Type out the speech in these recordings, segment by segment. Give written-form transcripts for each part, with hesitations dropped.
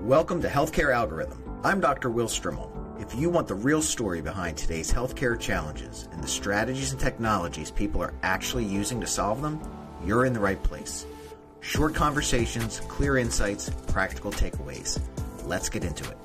Welcome to Healthcare Algorhythm. I'm Dr. Will Strimel. If you want the real story behind today's healthcare challenges and the strategies and technologies people are actually using to solve them, you're in the right place. Short conversations, clear insights, practical takeaways. Let's get into it.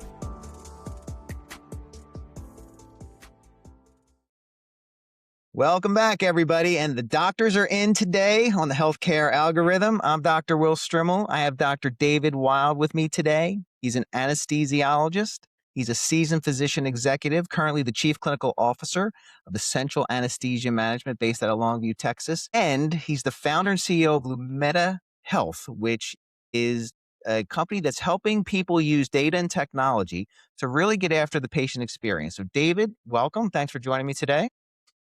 Welcome back, everybody. And the doctors are in today on the Healthcare Algorithm. I'm Dr. Will Strimel. I have Dr. David Wild with me today. He's an anesthesiologist. He's a seasoned physician executive, currently the chief clinical officer of the Central Anesthesia Management based out of Longview, Texas. And he's the founder and CEO of Lumeta Health, which is a company that's helping people use data and technology to really get after the patient experience. So David, welcome. Thanks for joining me today.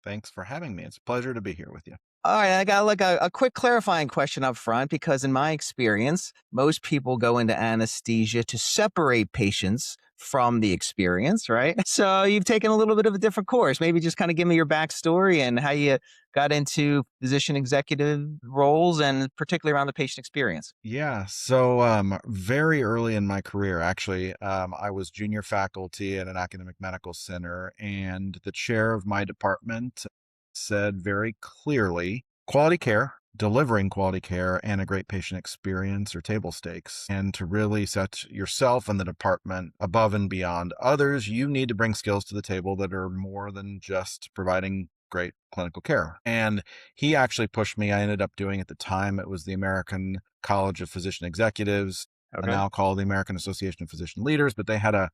Thanks for having me. It's a pleasure to be here with you. All right, I got a quick clarifying question up front, because in my experience, most people go into anesthesia to separate patients from the experience, right? So you've taken a little bit of a different course. Maybe just kind of give me your backstory and how you got into physician executive roles and particularly around the patient experience. Yeah, so very early in my career, actually, I was junior faculty at an academic medical center, and the chair of my department said very clearly, quality care, delivering quality care, and a great patient experience are table stakes. And to really set yourself and the department above and beyond others, you need to bring skills to the table that are more than just providing great clinical care. And he actually pushed me. I ended up doing, at the time, it was the American College of Physician Executives, now called the American Association of Physician Leaders, but they had a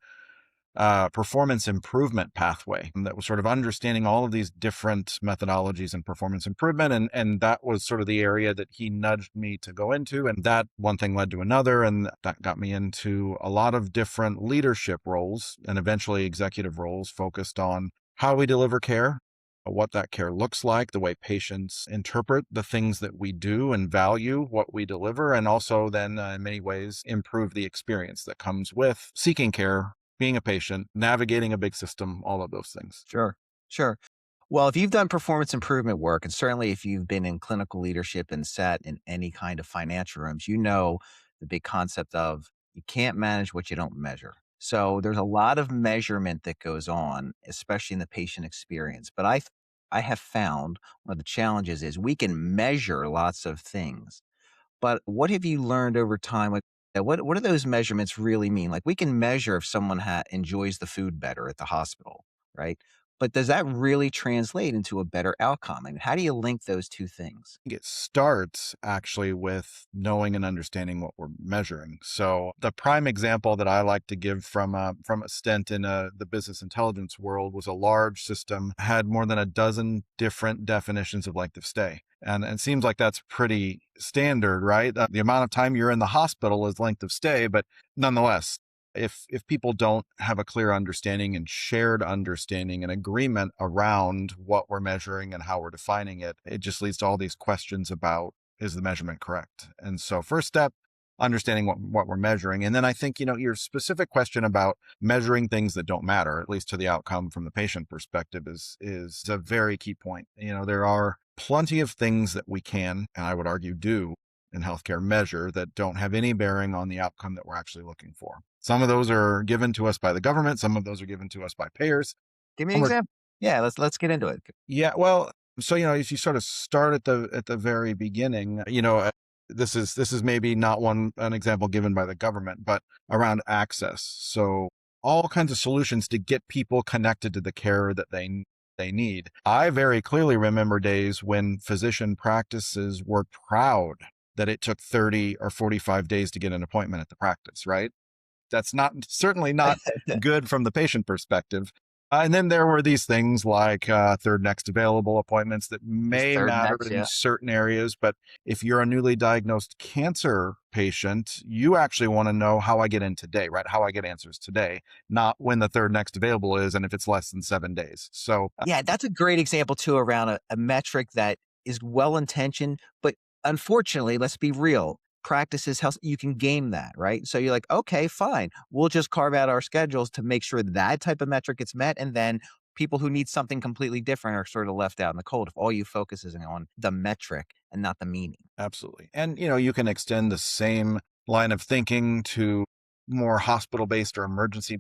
performance improvement pathway that was sort of understanding all of these different methodologies and performance improvement. And that was sort of the area that he nudged me to go into. And that one thing led to another. And that got me into a lot of different leadership roles and eventually executive roles focused on how we deliver care, what that care looks like, the way patients interpret the things that we do and value what we deliver, and also then in many ways improve the experience that comes with seeking care, being a patient, navigating a big system, all of those things. Sure. Well, if you've done performance improvement work, and certainly if you've been in clinical leadership and sat in any kind of financial rooms, you know the big concept of you can't manage what you don't measure. So there's a lot of measurement that goes on, especially in the patient experience. But I have found one of the challenges is we can measure lots of things. But what have you learned over time? Like, what do those measurements really mean? Like, we can measure if someone enjoys the food better at the hospital, right? But does that really translate into a better outcome? And how do you link those two things? It starts actually with knowing and understanding what we're measuring. So the prime example that I like to give from a stint in the business intelligence world was a large system, had more than a dozen different definitions of length of stay. And it seems like that's pretty standard, right? The amount of time you're in the hospital is length of stay, but nonetheless, if people don't have a clear understanding and shared understanding and agreement around what we're measuring and how we're defining it, it just leads to all these questions about, is the measurement correct? And so first step, understanding what we're measuring. And then I think, your specific question about measuring things that don't matter, at least to the outcome from the patient perspective, is a very key point. There are plenty of things that we can, and I would argue do, in healthcare measure that don't have any bearing on the outcome that we're actually looking for. Some of those are given to us by the government. Some of those are given to us by payers. Give me an example. Yeah, let's get into it. Yeah, well, so if you sort of start at the very beginning, this is maybe not an example given by the government, but around access. So all kinds of solutions to get people connected to the care that they need. I very clearly remember days when physician practices were proud that it took 30 or 45 days to get an appointment at the practice, right? That's certainly not good from the patient perspective. And then there were these things like third next available appointments that may matter in certain areas. But if you're a newly diagnosed cancer patient, you actually want to know how I get in today, right? How I get answers today, not when the third next available is and if it's less than 7 days. So yeah, that's a great example too around a metric that is well-intentioned, but unfortunately, let's be real, practices health, you can game that, right? So you're like, okay, fine. We'll just carve out our schedules to make sure that type of metric gets met. And then people who need something completely different are sort of left out in the cold if all you focus is on the metric and not the meaning. Absolutely. And, you can extend the same line of thinking to more hospital-based or emergency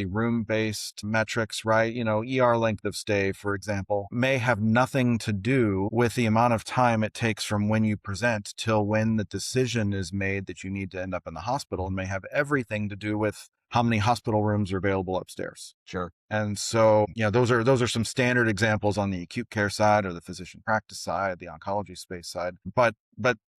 room-based metrics, right? ER length of stay, for example, may have nothing to do with the amount of time it takes from when you present till when the decision is made that you need to end up in the hospital, and may have everything to do with how many hospital rooms are available upstairs. Sure. And so, those are some standard examples on the acute care side or the physician practice side, the oncology space side. But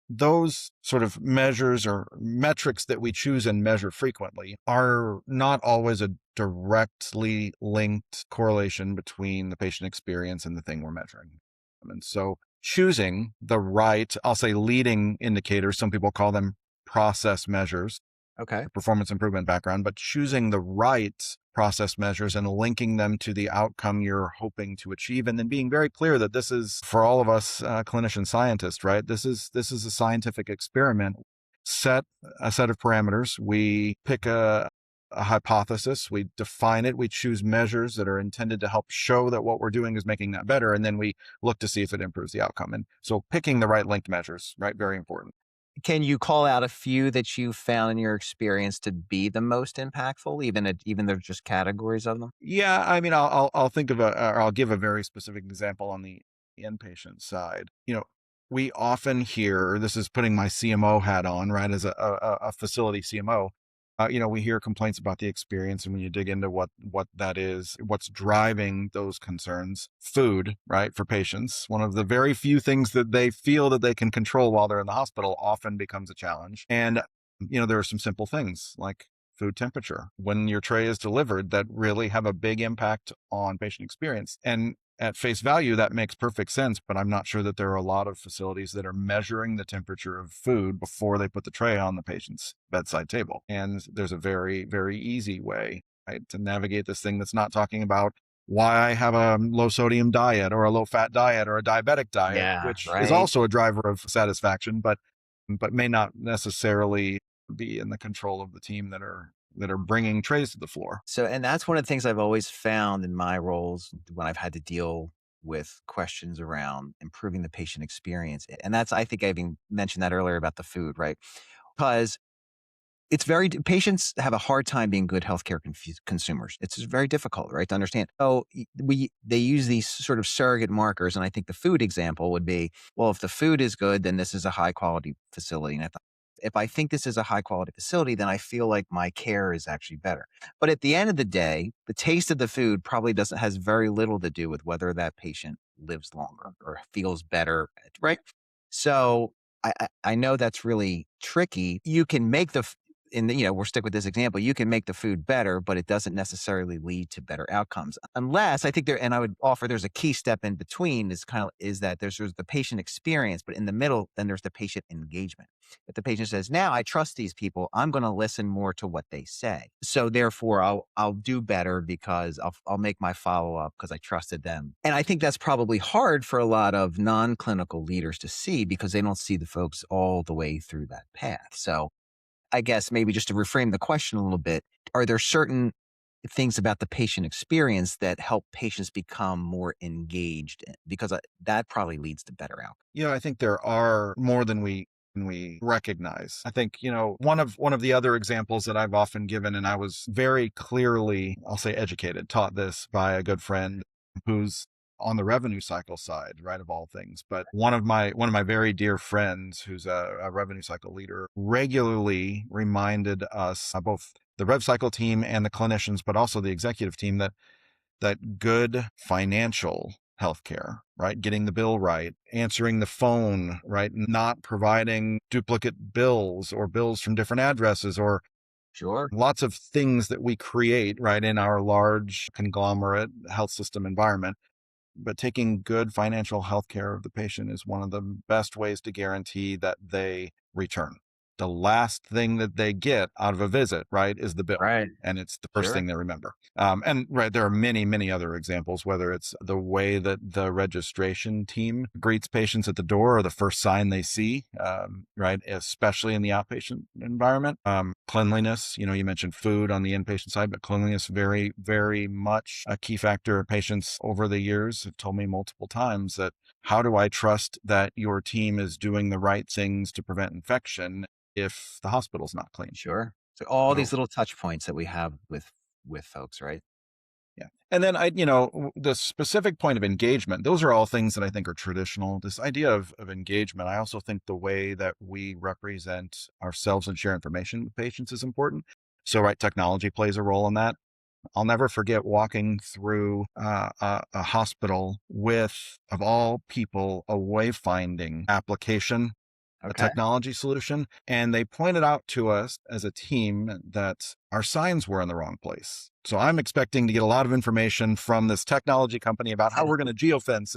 those sort of measures or metrics that we choose and measure frequently are not always a directly linked correlation between the patient experience and the thing we're measuring. And so choosing the right, I'll say leading indicators, some people call them process measures, Okay. performance improvement background, but choosing the right process measures and linking them to the outcome you're hoping to achieve. And then being very clear that this is, for all of us clinician scientists, right? This is a scientific experiment. Set a set of parameters. We pick a hypothesis, we define it, we choose measures that are intended to help show that what we're doing is making that better. And then we look to see if it improves the outcome. And so picking the right linked measures, right? Very important. Can you call out a few that you found in your experience to be the most impactful, even they're just categories of them? Yeah, I mean, I'll think of or I'll give a very specific example on the inpatient side. We often hear, this is putting my CMO hat on, right, as a facility CMO. We hear complaints about the experience, and when you dig into what that is, what's driving those concerns, food, right, for patients, one of the very few things that they feel that they can control while they're in the hospital often becomes a challenge. And there are some simple things like food temperature when your tray is delivered that really have a big impact on patient experience. And at face value, that makes perfect sense, but I'm not sure that there are a lot of facilities that are measuring the temperature of food before they put the tray on the patient's bedside table. And there's a very, very easy way, right, to navigate this thing that's not talking about why I have a low sodium diet or a low fat diet or a diabetic diet, Yeah, which is right. also a driver of satisfaction, but may not necessarily be in the control of the team that are bringing trays to the floor. So, and that's one of the things I've always found in my roles when I've had to deal with questions around improving the patient experience. And that's, I think I even mentioned that earlier about the food, right? Because it's patients have a hard time being good healthcare consumers. It's just very difficult, right, to understand. So they use these sort of surrogate markers, and I think the food example would be, well, if the food is good, then this is a high quality facility. And if I think this is a high quality facility, then I feel like my care is actually better. But at the end of the day, the taste of the food probably has very little to do with whether that patient lives longer or feels better, right? So I know that's really tricky. You can make we'll stick with this example. You can make the food better, but it doesn't necessarily lead to better outcomes unless I think and I would offer there's a key step in between is that there's the patient experience, but in the middle, then there's the patient engagement. If the patient says, now I trust these people, I'm going to listen more to what they say. So therefore I'll do better because I'll make my follow up because I trusted them. And I think that's probably hard for a lot of non-clinical leaders to see because they don't see the folks all the way through that path. So I guess maybe just to reframe the question a little bit, are there certain things about the patient experience that help patients become more engaged? Because that probably leads to better outcomes. I think there are more than we recognize. I think, one of the other examples that I've often given, and I was very clearly, I'll say educated, taught this by a good friend who's on the revenue cycle side, right, of all things. But one of my very dear friends who's a revenue cycle leader regularly reminded us, both the rev cycle team and the clinicians, but also the executive team, that good financial healthcare, right, getting the bill right, answering the phone, right, not providing duplicate bills or bills from different addresses or Sure. lots of things that we create, right, in our large conglomerate health system environment. But taking good financial health care of the patient is one of the best ways to guarantee that they return. The last thing that they get out of a visit, right, is the bill. Right. And it's the first Sure. thing they remember. And right, there are many, many other examples, whether it's the way that the registration team greets patients at the door or the first sign they see, right, especially in the outpatient environment. Cleanliness, you mentioned food on the inpatient side, but cleanliness, very, very much a key factor. Patients over the years have told me multiple times that, how do I trust that your team is doing the right things to prevent infection if the hospital's not clean? Sure. So all So these little touch points that we have with folks, right? yeah. And then the specific point of engagement, those are all things that I think are traditional. This idea of engagement, I also think the way that we represent ourselves and share information with patients is important. So, right, technology plays a role in that. I'll never forget walking through a hospital with, of all people, a wayfinding application, a Okay. technology solution. And they pointed out to us as a team that our signs were in the wrong place. So I'm expecting to get a lot of information from this technology company about how we're going to geofence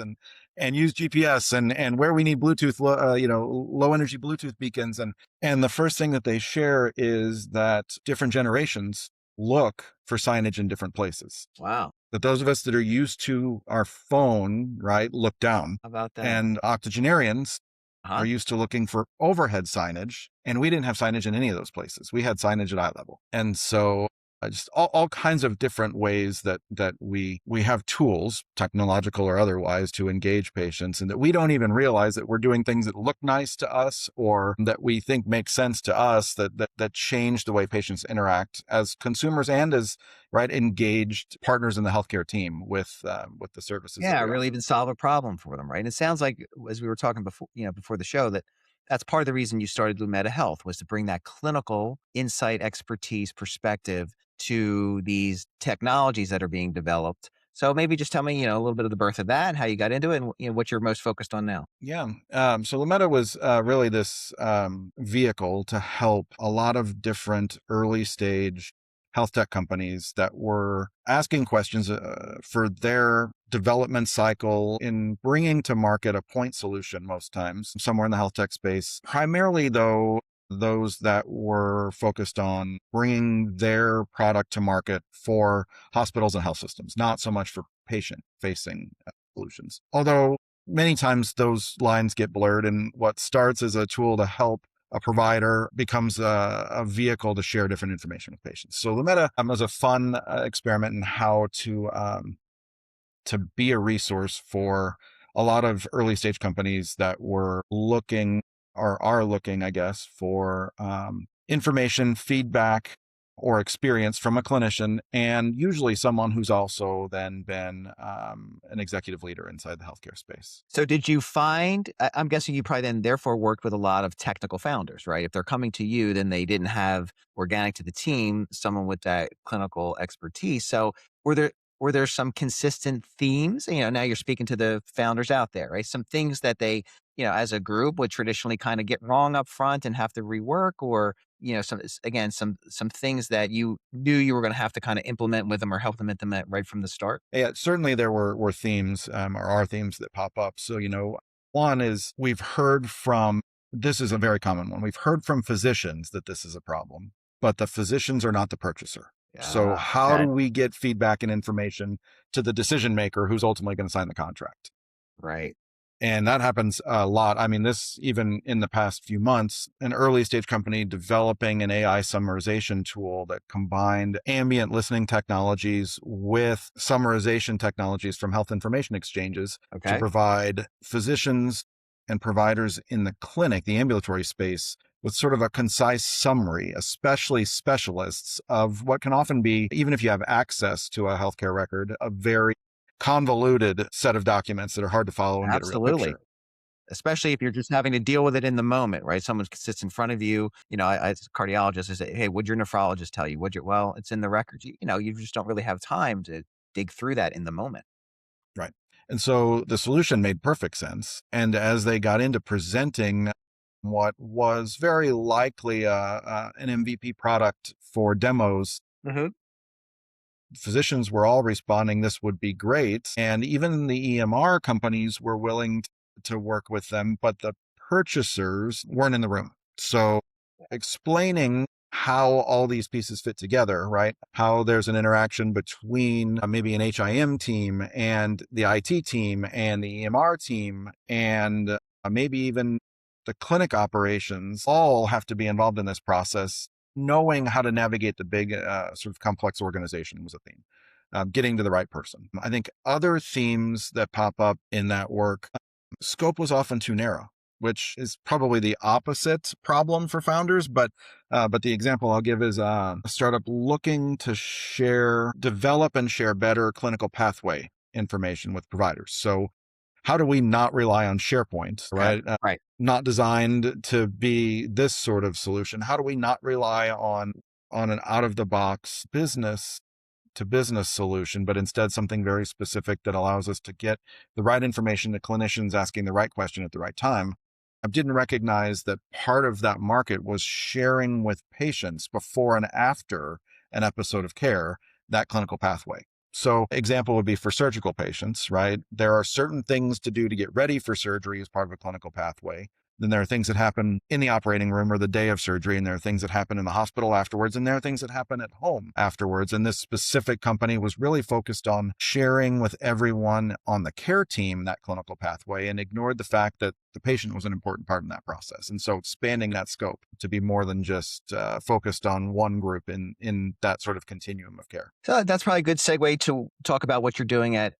and use GPS and where we need Bluetooth, low energy Bluetooth beacons. And the first thing that they share is that different generations look for signage in different places. Wow. That those of us that are used to our phone, right, look down. How about that? And octogenarians are Huh? used to looking for overhead signage, and we didn't have signage in any of those places. We had signage at eye level. And so just all kinds of different ways that we have tools, technological or otherwise, to engage patients, and that we don't even realize that we're doing things that look nice to us or that we think make sense to us that change the way patients interact as consumers and as right engaged partners in the healthcare team with the services that Yeah, we really offer. even solve a problem for them, right? And it sounds like, as we were talking before, before the show, that that's part of the reason you started Lumeta Health was to bring that clinical insight, expertise, perspective to these technologies that are being developed. So maybe just tell me, a little bit of the birth of that, how you got into it, and what you're most focused on now. Yeah. So Lumeta was really this vehicle to help a lot of different early stage health tech companies that were asking questions for their development cycle in bringing to market a point solution most times, somewhere in the health tech space. Primarily, though, those that were focused on bringing their product to market for hospitals and health systems, not so much for patient facing solutions. Although many times those lines get blurred, and what starts as a tool to help a provider becomes a vehicle to share different information with patients. So Lumeta was a fun experiment in how to be a resource for a lot of early stage companies that were looking or are looking, I guess, for information, feedback, or experience from a clinician, and usually someone who's also then been an executive leader inside the healthcare space. So did you find, I'm guessing you probably then therefore worked with a lot of technical founders, right? If they're coming to you, then they didn't have organic to the team, someone with that clinical expertise. So were there were there some consistent themes? Now you're speaking to the founders out there, right? Some things that they, as a group would traditionally kind of get wrong up front and have to rework, or some things that you knew you were going to have to kind of implement with them or help them implement right from the start. Yeah, certainly there were themes or are themes that pop up. So, one is we've heard from, this is a very common one. We've heard from physicians that this is a problem, but the physicians are not the purchaser. So Yeah. how do Okay. we get feedback and information to the decision maker who's ultimately going to sign the contract? Right. And that happens a lot. I mean, this even in the past few months, an early stage company developing an AI summarization tool that combined ambient listening technologies with summarization technologies from health information exchanges to Okay. provide physicians and providers in the clinic, the ambulatory space, with sort of a concise summary, especially specialists, of what can often be, even if you have access to a healthcare record, a very convoluted set of documents that are hard to follow and get a real Absolutely. picture. Especially if you're just having to deal with it in the moment, right? Someone sits in front of you, as a cardiologist, I say, hey, what'd your nephrologist tell you? Well, it's in the records. You just don't really have time to dig through that in the moment. Right. And so the solution made perfect sense. And as they got into presenting what was very likely an MVP product for demos, Hmm. physicians were all responding, this would be great. And even the EMR companies were willing to work with them, but the purchasers weren't in the room. So explaining how all these pieces fit together, right? How there's an interaction between maybe an HIM team and the IT team and the EMR team and maybe even the clinic operations all have to be involved in this process. Knowing how to navigate the big sort of complex organization was a theme. Getting to the right person. I think other themes that pop up in that work, scope was often too narrow. which is probably the opposite problem for founders. But the example I'll give is a startup looking to develop and share better clinical pathway information with providers. So how do we not rely on SharePoint, right? Right. Not designed to be this sort of solution. How do we not rely on an out of the box business to business solution, but instead something very specific that allows us to get the right information to clinicians asking the right question at the right time? I didn't recognize that part of that market was sharing with patients before and after an episode of care, that clinical pathway. So example would be for surgical patients, right? There are certain things to do to get ready for surgery as part of a clinical pathway. Then there are things that happen in the operating room or the day of surgery, and there are things that happen in the hospital afterwards, and there are things that happen at home afterwards. And this specific company was really focused on sharing with everyone on the care team that clinical pathway and ignored the fact that the patient was an important part in that process. And so expanding that scope to be more than just focused on one group in that sort of continuum of care. So that's probably a good segue to talk about what you're doing at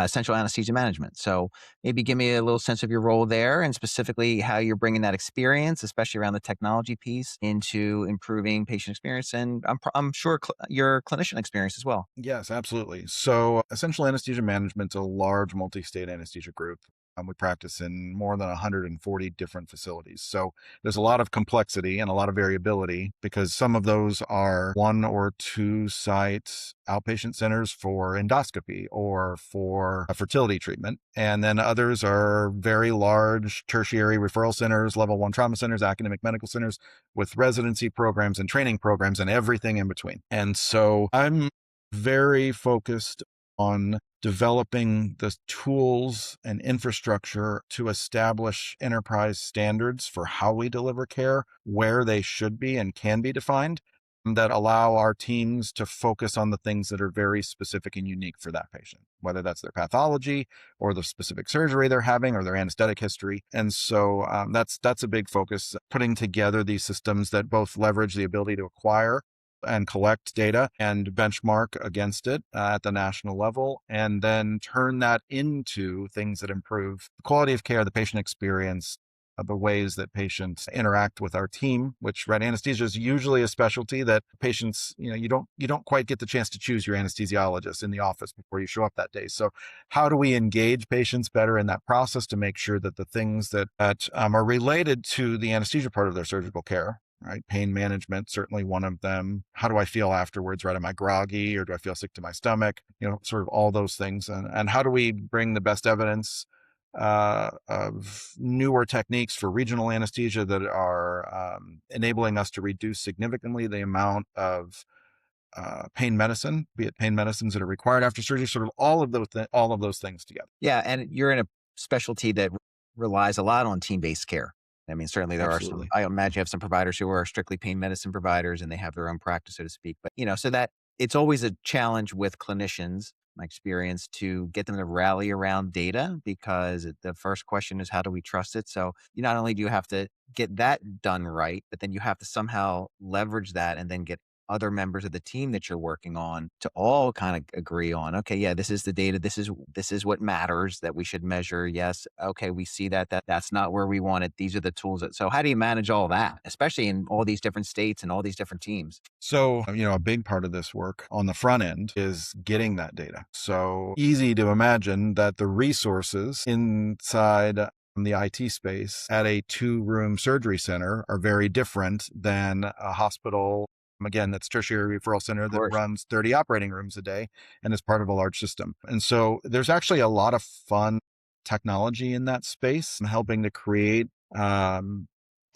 Central Anesthesia Management. So maybe give me a little sense of your role there and specifically how you're bringing that experience, especially around the technology piece, into improving patient experience and I'm sure your clinician experience as well. Yes, absolutely. So Essential Anesthesia Management is a large multi-state anesthesia group. We practice in more than 140 different facilities. So there's a lot of complexity and a lot of variability because some of those are 1 or 2 site outpatient centers for endoscopy or for a fertility treatment. And then others are very large tertiary referral centers, level 1 trauma centers, academic medical centers with residency programs and training programs and everything in between. And so I'm very focused on developing the tools and infrastructure to establish enterprise standards for how we deliver care, where they should be and can be defined, that allow our teams to focus on the things that are very specific and unique for that patient, whether that's their pathology or the specific surgery they're having or their anesthetic history. And so that's a big focus, putting together these systems that both leverage the ability to acquire and collect data and benchmark against it at the national level, and then turn that into things that improve the quality of care, the patient experience, the ways that patients interact with our team, which anesthesia is usually a specialty that patients, you don't quite get the chance to choose your anesthesiologist in the office before you show up that day. So how do we engage patients better in that process to make sure that the things that are related to the anesthesia part of their surgical care, right? Pain management, certainly one of them. How do I feel afterwards, right? Am I groggy or do I feel sick to my stomach? Sort of all those things. And how do we bring the best evidence of newer techniques for regional anesthesia that are enabling us to reduce significantly the amount of pain medicine, be it pain medicines that are required after surgery, sort of all of those things together. Yeah, and you're in a specialty that relies a lot on team-based care. I mean, certainly there are some, I imagine you have some providers who are strictly pain medicine providers and they have their own practice, so to speak. But, so that it's always a challenge with clinicians, my experience, to get them to rally around data because the first question is, how do we trust it? So not only do you have to get that done right, but then you have to somehow leverage that and then get other members of the team that you're working on to all kind of agree on, okay, yeah, this is the data. This is what matters that we should measure. Yes. Okay. We see that's not where we want it. These are the tools so how do you manage all that, especially in all these different states and all these different teams? So, a big part of this work on the front end is getting that data. So easy to imagine that the resources inside the IT space at a 2-room surgery center are very different than a hospital. Again, that's tertiary referral center that runs 30 operating rooms a day and is part of a large system. And so there's actually a lot of fun technology in that space and helping to create a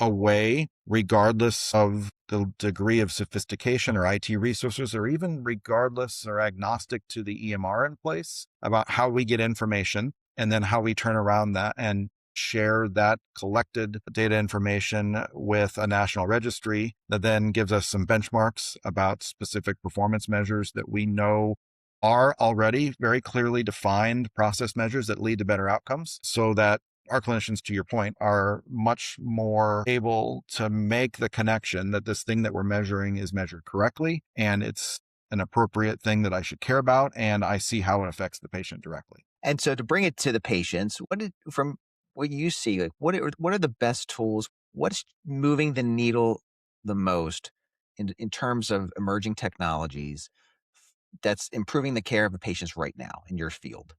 way, regardless of the degree of sophistication or IT resources, or even regardless or agnostic to the EMR in place, about how we get information and then how we turn around that and share that collected data information with a national registry that then gives us some benchmarks about specific performance measures that we know are already very clearly defined process measures that lead to better outcomes, so that our clinicians, to your point, are much more able to make the connection that this thing that we're measuring is measured correctly and it's an appropriate thing that I should care about, and I see how it affects the patient directly. And so to bring it to the patients, from what you see, like what are the best tools? What's moving the needle the most in terms of emerging technologies that's improving the care of the patients right now in your field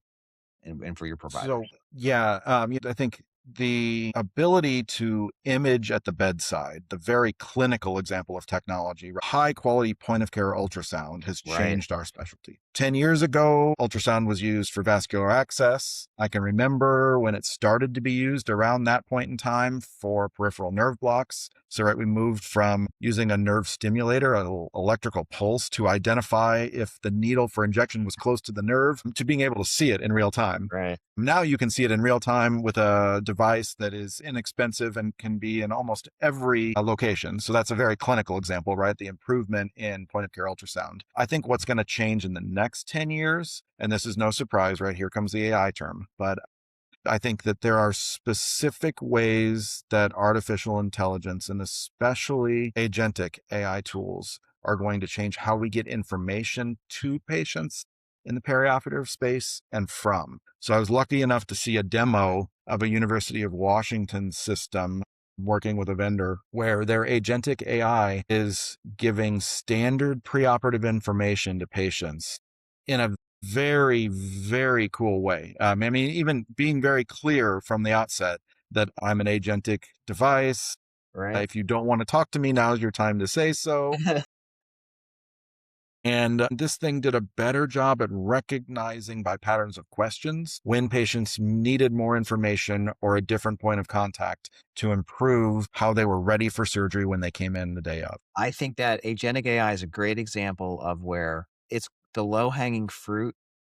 and for your providers? So, yeah, I think the ability to image at the bedside, the very clinical example of technology, high quality point of care ultrasound has Right. changed our specialty. 10 years ago, ultrasound was used for vascular access. I can remember when it started to be used around that point in time for peripheral nerve blocks. So, right, we moved from using a nerve stimulator, an electrical pulse to identify if the needle for injection was close to the nerve, to being able to see it in real time. Right. Now you can see it in real time with a device that is inexpensive and can be in almost every location. So that's a very clinical example, right? The improvement in point of care ultrasound. I think what's going to change in the next 10 years, and this is no surprise, right? Here comes the AI term, but I think that there are specific ways that artificial intelligence and especially agentic AI tools are going to change how we get information to patients in the perioperative space and from. So I was lucky enough to see a demo of a University of Washington system working with a vendor where their agentic AI is giving standard preoperative information to patients in a very, very cool way. I mean, even being very clear from the outset that I'm an agentic device. Right. If you don't want to talk to me, now's your time to say so. And this thing did a better job at recognizing by patterns of questions when patients needed more information or a different point of contact to improve how they were ready for surgery when they came in the day of. I think that agentic AI is a great example of where it's the low hanging fruit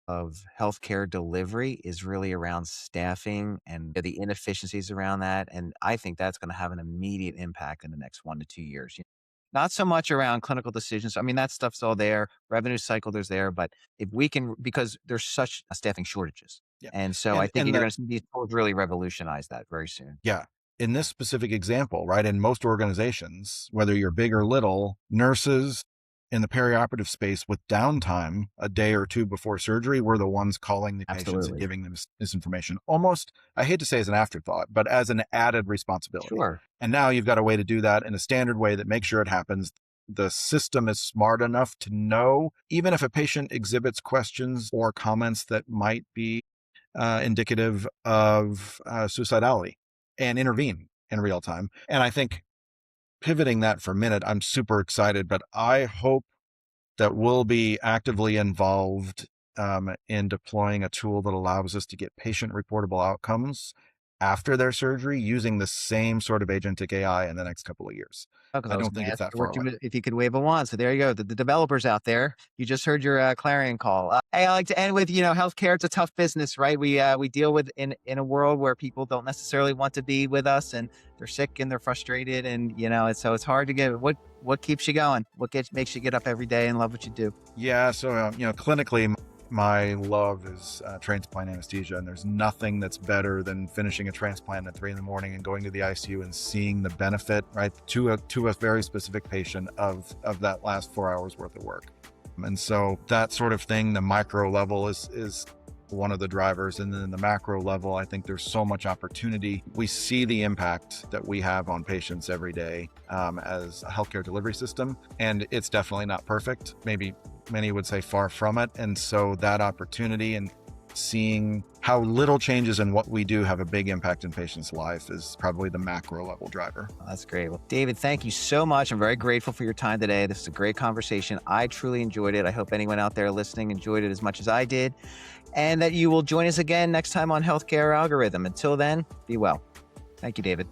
of healthcare delivery is really around staffing and the inefficiencies around that. And I think that's going to have an immediate impact in the next 1 to 2 years. Not so much around clinical decisions. I mean, that stuff's all there. Revenue cycle, there's there. But if we can, because there's such staffing shortages. Yeah. And so I And think and you're the going to see these tools really revolutionize that very soon. Yeah. In this specific example, right, in most organizations, whether you're big or little, nurses in the perioperative space with downtime a day or two before surgery were the ones calling the patients and Absolutely. giving them this information. Almost, I hate to say as an afterthought, but as an added responsibility. Sure. And now you've got a way to do that in a standard way that makes sure it happens. The system is smart enough to know, even if a patient exhibits questions or comments that might be indicative of suicidality, and intervene in real time. And I think pivoting that for a minute, I'm super excited, but I hope that we'll be actively involved in deploying a tool that allows us to get patient reportable outcomes after their surgery using the same sort of agentic AI in the next couple of years. Because I I was don't going think to it's ask that you far away. if you could wave a wand. So there you go. The developers out there, you just heard your clarion call. Hey, I like to end with, healthcare. It's a tough business, right? We deal with in a world where people don't necessarily want to be with us, and they're sick and they're frustrated, and it's hard to get. What keeps you going? What makes you get up every day and love what you do? Yeah, so clinically, my love is transplant anesthesia, and there's nothing that's better than finishing a transplant at 3 a.m. and going to the ICU and seeing the benefit, right, to a very specific patient of that last 4 hours worth of work. And so that sort of thing, the micro level is one of the drivers. And then the macro level, I think there's so much opportunity. We see the impact that we have on patients every day as a healthcare delivery system, and it's definitely not perfect. Maybe many would say far from it. And so that opportunity and seeing how little changes in what we do have a big impact in patients' life is probably the macro level driver. That's great. Well, David, thank you so much. I'm very grateful for your time today. This is a great conversation. I truly enjoyed it. I hope anyone out there listening enjoyed it as much as I did, and that you will join us again next time on Healthcare Algorithm. Until then, be well. Thank you, David.